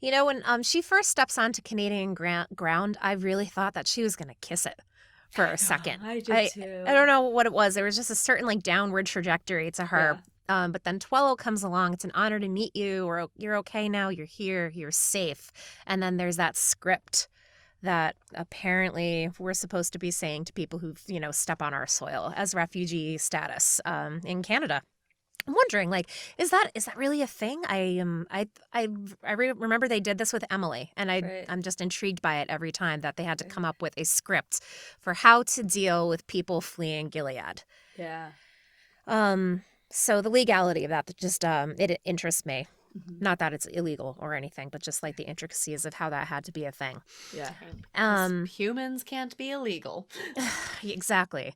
You know, when she first steps onto Canadian ground, I really thought that she was going to kiss it for I a know, second. I did I don't too. know what it was. There was just a certain like downward trajectory to her. Yeah. But then Tuello comes along. It's an honor to meet you. Or you're okay now. You're here. You're safe. And then there's that script that apparently we're supposed to be saying to people who've, step on our soil as refugee status in Canada. I'm wondering, like, is that really a thing? Remember they did this with Emily, and Right. I'm just intrigued by it every time that they had to come up with a script for how to deal with people fleeing Gilead. Yeah. Um, so the legality of that just it interests me. Hmm. Not that it's illegal or anything, but just like the intricacies of how that had to be a thing. Yeah. Because Um, humans can't be illegal. exactly.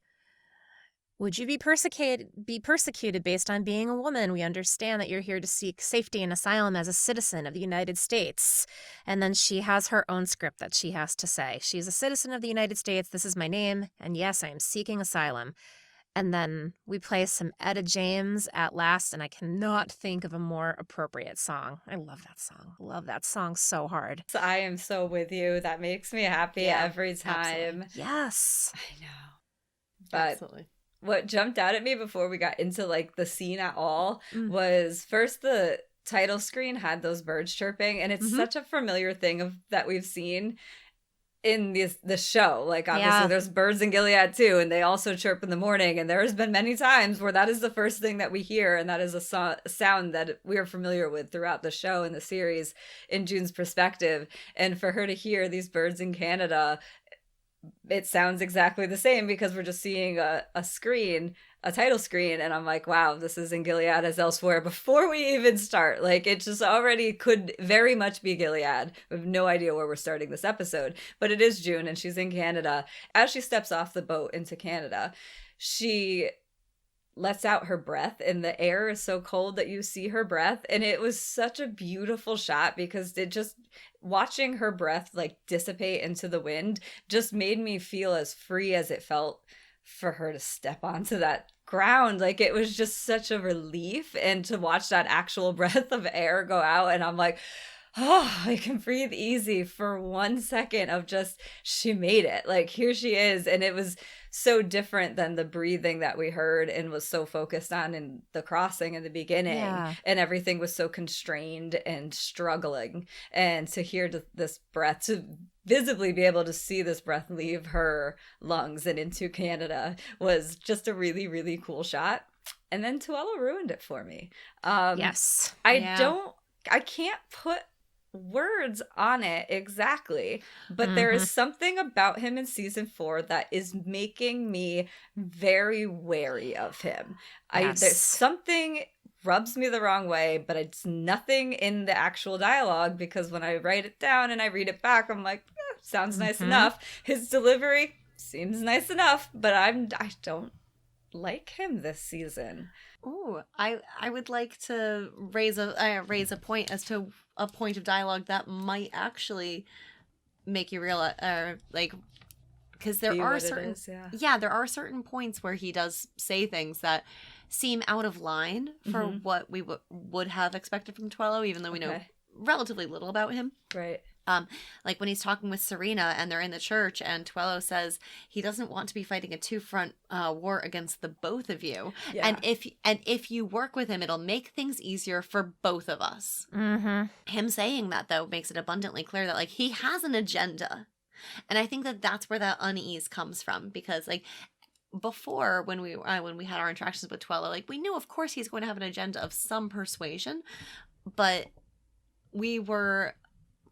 Would you be persecuted based on being a woman? We understand that you're here to seek safety and asylum as a citizen of the United States. And then she has her own script that she has to say. She's a citizen of the United States. This is my name. And yes, I am seeking asylum. And then we play some Etta James at last, and I cannot think of a more appropriate song. I love that song. Love that song so hard. So I am so with you. That makes me happy Yeah, every absolutely. time. Yes. I know. But Absolutely. what jumped out at me before we got into like the scene at all Mm. was first the title screen had those birds chirping, and it's Hmm. such a familiar thing of that we've seen in the show. Like obviously Yeah. there's birds in Gilead too, and they also chirp in the morning, and there's been many times where that is the first thing that we hear, and that is a sound that we are familiar with throughout the show and the series in June's perspective. And for her to hear these birds in Canada, it sounds exactly the same because we're just seeing a title screen, and I'm like, wow, this is in Gilead as elsewhere before we even start. Like, it just already could very much be Gilead. We have no idea where we're starting this episode, but it is June and she's in Canada. As she steps off the boat into Canada, she lets out her breath, and the air is so cold that you see her breath, and it was such a beautiful shot because it just, watching her breath like dissipate into the wind just made me feel as free as it felt for her to step onto that ground. Like, it was just such a relief, and to watch that actual breath of air go out, and I'm like, oh, I can breathe easy for 1 second of just, she made it. Like, here she is. And it was so different than the breathing that we heard and was so focused on in the crossing in the beginning. Yeah. And everything was so constrained and struggling. And to hear this breath, to visibly be able to see this breath leave her lungs and into Canada was just a really, really cool shot. And then Tuello ruined it for me. Yes. Yeah. I can't put words on it exactly, but there Hmm. is something about him in season 4 that is making me very wary of him. I There's Yes. something rubs me the wrong way, but it's nothing in the actual dialogue, because when I write it down and I read it back, I'm like, sounds nice Hmm. enough. His delivery seems nice enough, but I don't like him this season. Ooh, I would like to raise a point as to a point of dialogue that might actually make you realize, like, because there Be are what it certain, is, yeah. yeah, there are certain points where he does say things that seem out of line for Mhm. what we would have expected from Tuello, even though we know Okay. relatively little about him. Right. Like when he's talking with Serena and they're in the church, and Tuello says he doesn't want to be fighting a two-front war against the both of you, Yeah. and if you work with him, it'll make things easier for both of us. Hmm. Him saying that though makes it abundantly clear that like he has an agenda, and I think that that's where that unease comes from, because like before when we had our interactions with Tuello, like we knew of course he's going to have an agenda of some persuasion, but we were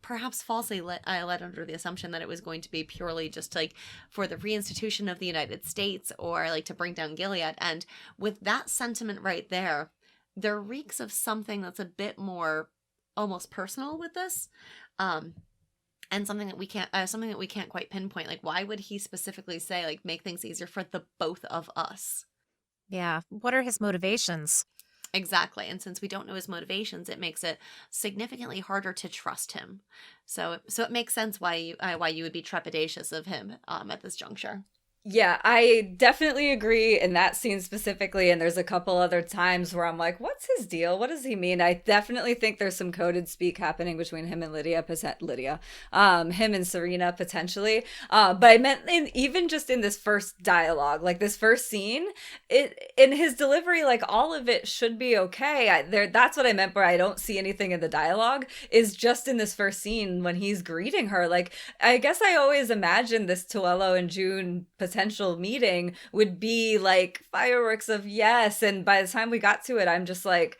perhaps falsely led under the assumption that it was going to be purely just like for the reinstitution of the United States, or like to bring down Gilead. And with that sentiment right there reeks of something that's a bit more almost personal with this, and something that we can't quite pinpoint. Like, why would he specifically say like make things easier for the both of us? Yeah. What are his motivations? Exactly. And since we don't know his motivations, it makes it significantly harder to trust him. So it makes sense why you would be trepidatious of him at this juncture. Yeah, I definitely agree in that scene specifically. And there's a couple other times where I'm like, what's his deal? What does he mean? I definitely think there's some coded speak happening between him and him and Serena potentially. But I meant even just in this first dialogue, like this first scene, in his delivery, like all of it should be okay. That's what I meant by I don't see anything in the dialogue, is just in this first scene when he's greeting her. Like, I guess I always imagined this Tuello and June potential meeting would be like fireworks of yes. And by the time we got to it, I'm just like,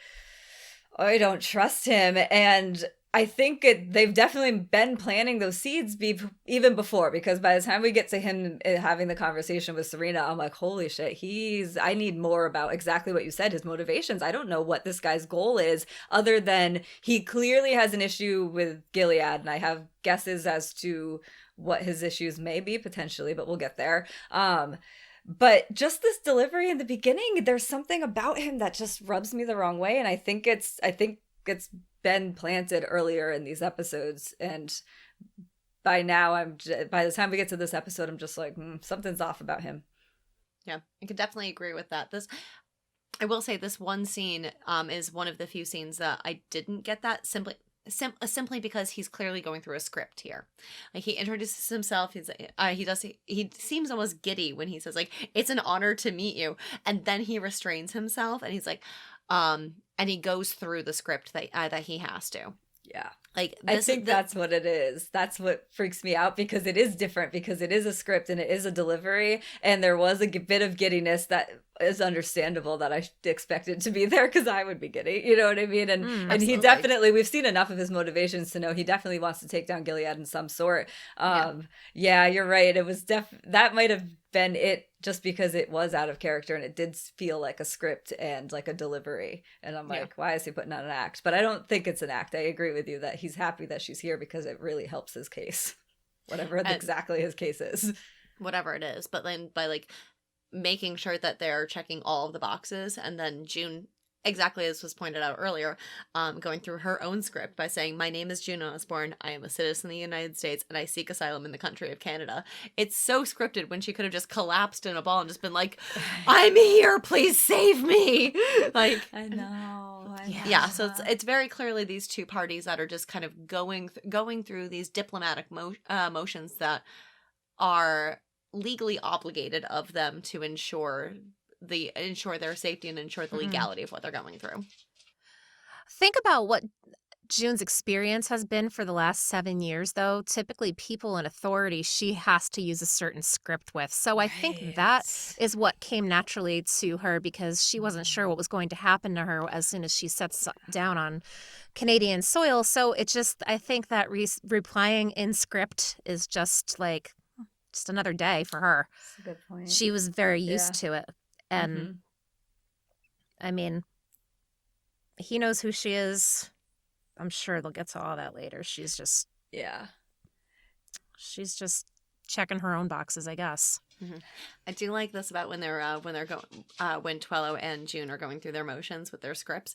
oh, I don't trust him. And I think they've definitely been planting those seeds even before, because by the time we get to him having the conversation with Serena, I'm like, holy shit, I need more about exactly what you said, his motivations. I don't know what this guy's goal is, other than he clearly has an issue with Gilead, and I have guesses as to what his issues may be potentially, but we'll get there. But just this delivery in the beginning, there's something about him that just rubs me the wrong way, and I think it's been planted earlier in these episodes, and by the time we get to this episode, I'm just like, something's off about him. Yeah, I could definitely agree with that. I will say this one scene is one of the few scenes that I didn't get that simply because he's clearly going through a script here. Like, he introduces himself, he seems almost giddy when he says, like, it's an honor to meet you, and then he restrains himself and he's like, and he goes through the script that he has to. Yeah. Like, I think that's what it is. That's what freaks me out, because it is different, because it is a script and it is a delivery, and there was a bit of giddiness that is understandable, that I expected to be there, because I would be giddy, you know what I mean? And he definitely, we've seen enough of his motivations to know he definitely wants to take down Gilead in some sort. Yeah, you're right. It was that might have been it, just because it was out of character and it did feel like a script and like a delivery. And I'm like, why is he putting on an act? But I don't think it's an act. I agree with you that he's happy that she's here because it really helps his case, whatever exactly his case is. Whatever it is. But then by like making sure that they're checking all of the boxes, and then June, exactly as was pointed out earlier, going through her own script by saying, my name is June Osborne, I am a citizen of the United States, and I seek asylum in the country of Canada. It's so scripted when she could have just collapsed in a ball and just been like, I'm here, please save me. Like, I know. Yeah, so it's very clearly these two parties that are just kind of going through these diplomatic motions that are legally obligated of them to ensure their safety and ensure the legality of what they're going through. Think about what June's experience has been for the last 7 years, though. Typically, people in authority, she has to use a certain script with. So I think that is what came naturally to her, because she wasn't sure what was going to happen to her as soon as she sets down on Canadian soil. So it just, I think that replying in script is just another day for her. That's a good point. She was very used to it. And I mean, he knows who she is. I'm sure they'll get to all that later. She's just checking her own boxes, I guess. I do like this about when Tuello and June are going through their motions with their scripts,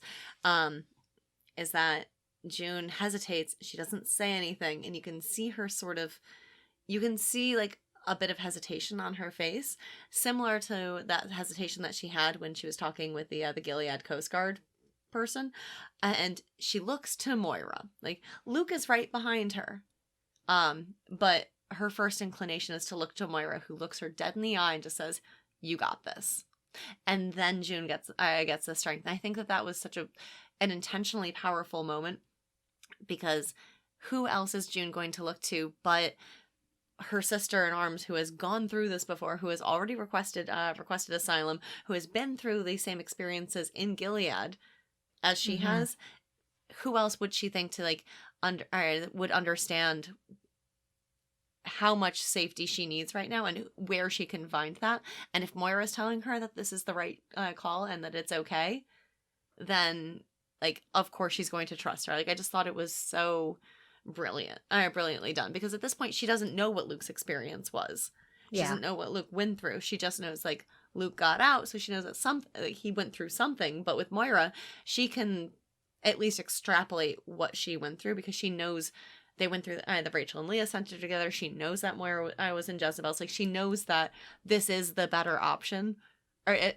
is that June hesitates. She doesn't say anything, and you can see her like a bit of hesitation on her face, similar to that hesitation that she had when she was talking with the Gilead Coast Guard person. And she looks to Moira. Like, Luke is right behind her. But her first inclination is to look to Moira, who looks her dead in the eye and just says, you got this. And then June gets the strength. And I think that was such an intentionally powerful moment, because who else is June going to look to but her sister in arms, who has gone through this before, who has already requested asylum, who has been through the same experiences in Gilead as she has. Who else would she think to would understand how much safety she needs right now and where she can find that? And if Moira's telling her that this is the right call and that it's okay, then of course she's going to trust her. I just thought it was so brilliantly done, because at this point she doesn't know what Luke's experience was. She doesn't know what Luke went through. She just knows Luke got out, so she knows that he went through something. But with Moira, she can at least extrapolate what she went through, because she knows they went through the Rachel and Leah Center together. She knows that Moira was in Jezebel's. Like, she knows that this is the better option.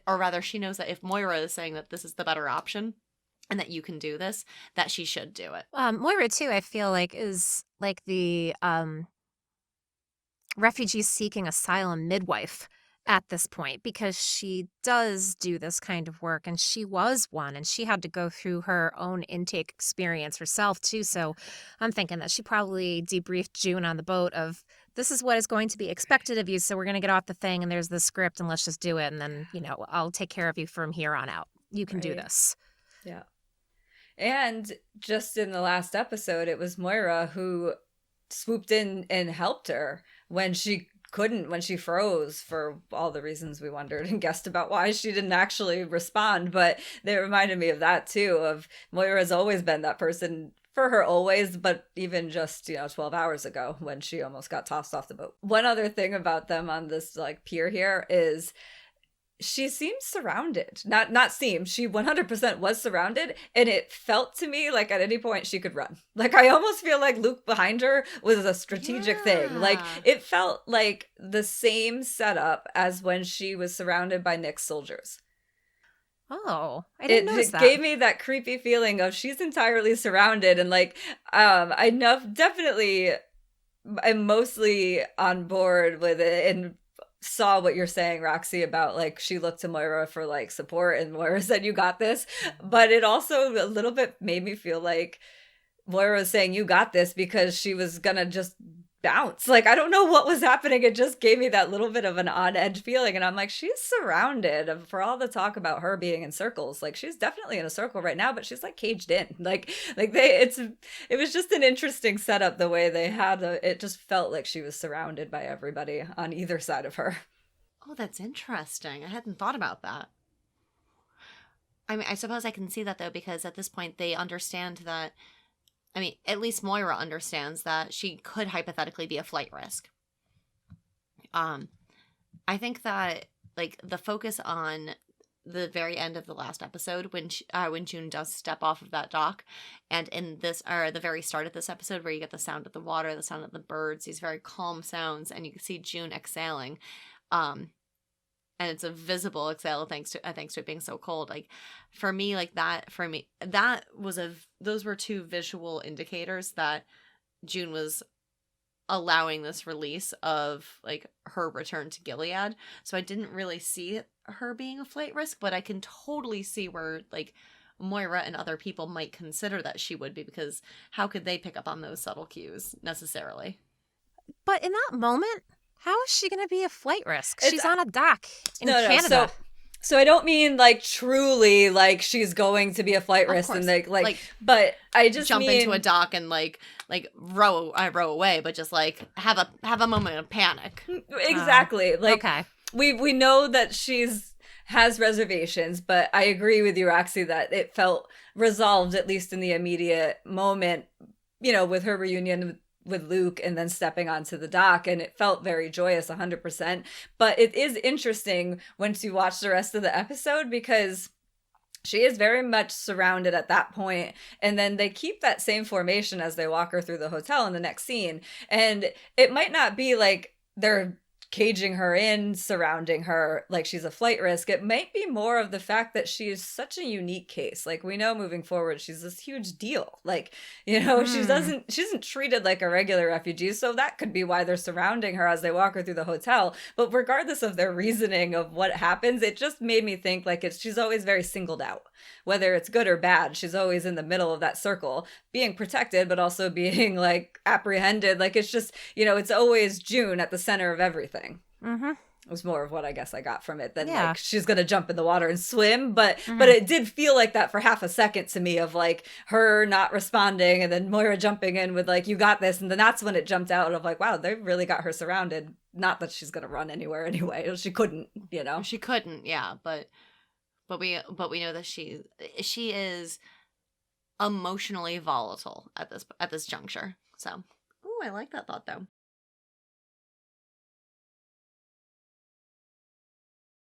Or rather, she knows that if Moira is saying that this is the better option and that you can do this, that she should do it. Moira, too, I feel like is like the refugee seeking asylum midwife at this point, because she does do this kind of work, and she was one, and she had to go through her own intake experience herself too. So I'm thinking that she probably debriefed June on the boat of, this is what is going to be expected of you, so we're going to get off the thing, and there's the script, and let's just do it, and then, you know, I'll take care of you from here on out. You can do this. Yeah. And just in the last episode, it was Moira who swooped in and helped her when she couldn't, when she froze for all the reasons we wondered and guessed about why she didn't actually respond. But they reminded me of that too, of Moira's always been that person for her always, but even just, you know, 12 hours ago when she almost got tossed off the boat. One other thing about them on this like pier here is she seems surrounded. Not seemed. She 100% was surrounded, and it felt to me like at any point she could run. Like, I almost feel like Luke behind her was a strategic thing. Like, it felt like the same setup as when she was surrounded by Nick's soldiers. Oh, I didn't notice that. It gave me that creepy feeling of she's entirely surrounded, and like, I know definitely I'm mostly on board with it, and saw what you're saying, Roxy, about like she looked to Moira for like support, and Moira said, "You got this." But it also a little bit made me feel like Moira was saying, "You got this," because she was gonna just bounce. Like, I don't know what was happening. It just gave me that little bit of an on edge feeling, and I'm like, she's surrounded. For all the talk about her being in circles, like she's definitely in a circle right now, but she's like caged in. It was just an interesting setup the way they had it just felt like she was surrounded by everybody on either side of her. Oh, that's interesting. I hadn't thought about that. I mean, I suppose I can see that though, because at this point they understand that, I mean, at least Moira understands that she could hypothetically be a flight risk. I think that like the focus on the very end of the last episode when June does step off of that dock, and in this, or the very start of this episode where you get the sound of the water, the sound of the birds, these very calm sounds, and you can see June exhaling, and it's a visible exhale thanks to it being so cold. Like those were two visual indicators that June was allowing this release of like her return to Gilead. So I didn't really see her being a flight risk, but I can totally see where like Moira and other people might consider that she would be, because how could they pick up on those subtle cues necessarily? But in that moment, how is she going to be a flight risk? She's on a dock in Canada. No. So I don't mean like truly like she's going to be a flight risk and like but I just jump into a dock and like row away, but just like have a moment of panic. Exactly. Okay. We know that has reservations, but I agree with you, Roxy, that it felt resolved at least in the immediate moment, you know, with her reunion with Luke and then stepping onto the dock, and it felt very joyous 100%. But it is interesting once you watch the rest of the episode, because she is very much surrounded at that point, and then they keep that same formation as they walk her through the hotel in the next scene, and it might not be like they're caging her in, surrounding her like she's a flight risk. It might be more of the fact that she is such a unique case. Like, we know moving forward, she's this huge deal. Like, you know, she isn't treated like a regular refugee. So that could be why they're surrounding her as they walk her through the hotel. But regardless of their reasoning of what happens, it just made me think like she's always very singled out. Whether it's good or bad, she's always in the middle of that circle, being protected, but also being like apprehended. Like, it's just, you know, it's always June at the center of everything. Mm-hmm. It was more of what I guess I got from it than like she's gonna jump in the water and swim, but it did feel like that for half a second to me, of like her not responding and then Moira jumping in with like, "You got this," and then that's when it jumped out of like, wow, they really got her surrounded. Not that she's gonna run anywhere anyway. She couldn't, you know. She couldn't, yeah, but we know that she is emotionally volatile at this juncture. So, ooh, I like that thought though.